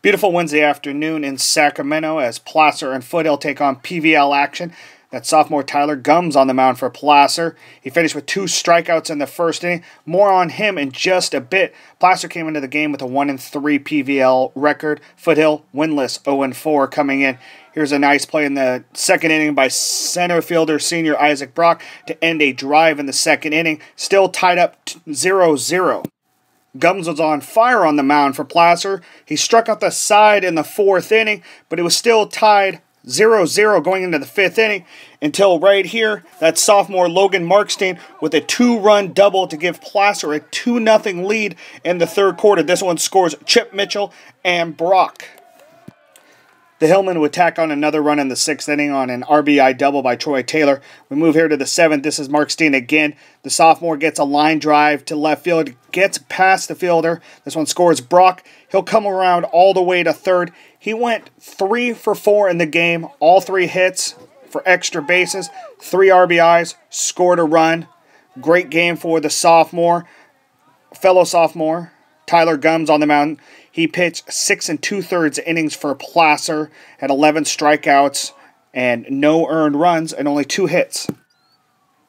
Beautiful Wednesday afternoon in Sacramento as Placer and Foothill take on PVL action. That's sophomore Tyler Gums on the mound for Placer. He finished with 2 strikeouts in the first inning. More on him in just a bit. Placer came into the game with a 1-3 PVL record. Foothill winless 0-4 coming in. Here's a nice play in the second inning by center fielder senior Isaac Brock to end a drive in the second inning. Still tied up 0-0. Gums was on fire on the mound for Placer. He struck out the side in the 4th inning, but it was still tied 0-0 going into the 5th inning until right here, that sophomore Logan Markstein with a 2-run double to give Placer a 2-0 lead in the 3rd quarter. This one scores Chip Mitchell and Brock. The Hillman would tack on another run in the 6th inning on an RBI double by Troy Taylor. We move here to the 7th. This is Markstein again. The sophomore gets a line drive to left field, gets past the fielder. This one scores Brock. He'll come around all the way to 3rd. He went 3 for 4 in the game, all 3 hits for extra bases, 3 RBIs, scored a run. Great game for the fellow sophomore, Tyler Gums on the mound. He pitched 6 2/3 innings for Placer, had 11 strikeouts and no earned runs and only 2 hits.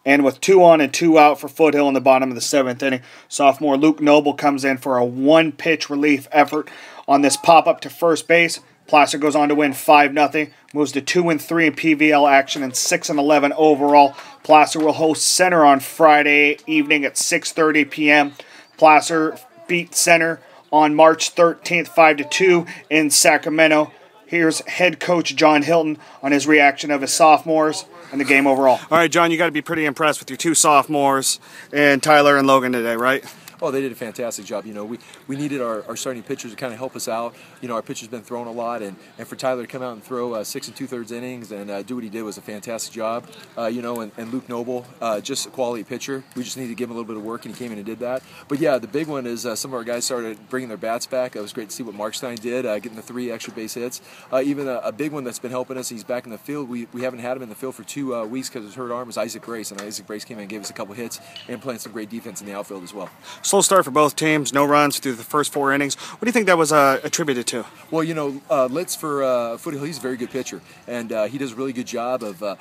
And with 2 on and 2 out for Foothill in the bottom of the 7th inning, sophomore Luke Noble comes in for a 1-pitch relief effort on this pop-up to first base. Placer goes on to win 5-0, moves to 2-3 in PVL action and 6-11 overall. Placer will host Center on Friday evening at 6:30 p.m. Placer beat Center on March 13th, 5-2 in Sacramento. Here's head coach John Hilton on his reaction of his sophomores and the game overall. All right, John, you got to be pretty impressed with your 2 sophomores and Tyler and Logan today, right? Oh, they did a fantastic job. You know, we needed our starting pitchers to kind of help us out. You know, our pitcher's been throwing a lot, and for Tyler to come out and throw 6 2/3 innings and do what he did was a fantastic job. You know, and Luke Noble, just a quality pitcher. We just needed to give him a little bit of work, and he came in and did that. But yeah, the big one is some of our guys started bringing their bats back. It was great to see what Markstein did, getting the 3 extra base hits. Even a big one that's been helping us, he's back in the field. We haven't had him in the field for 2 weeks because of his hurt arm, is Isaac Grace. And Isaac Grace came in and gave us a couple hits and playing some great defense in the outfield as well. Slow start for both teams. No runs through the first 4 innings. What do you think that was attributed to? Well, you know, Litz for Foothill, he's a very good pitcher, and he does a really good job of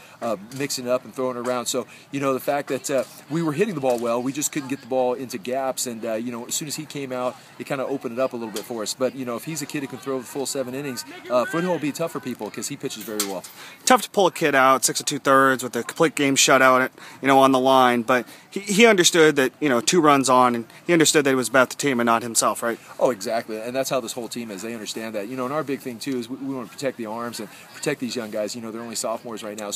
mixing it up and throwing it around. So, you know, the fact that we were hitting the ball well, we just couldn't get the ball into gaps, and, you know, as soon as he came out, it kind of opened it up a little bit for us. But, you know, if he's a kid who can throw the full 7 innings, Foothill will be tough for people because he pitches very well. Tough to pull a kid out 6 2/3 with a complete game shutout, you know, on the line, but he understood that, you know, 2 runs on, and he understood that it was about the team and not himself, right? Oh, exactly, and that's how this whole team is. They understand that. You know, and our big thing, too, is we want to protect the arms and protect these young guys. You know, they're only sophomores right now, so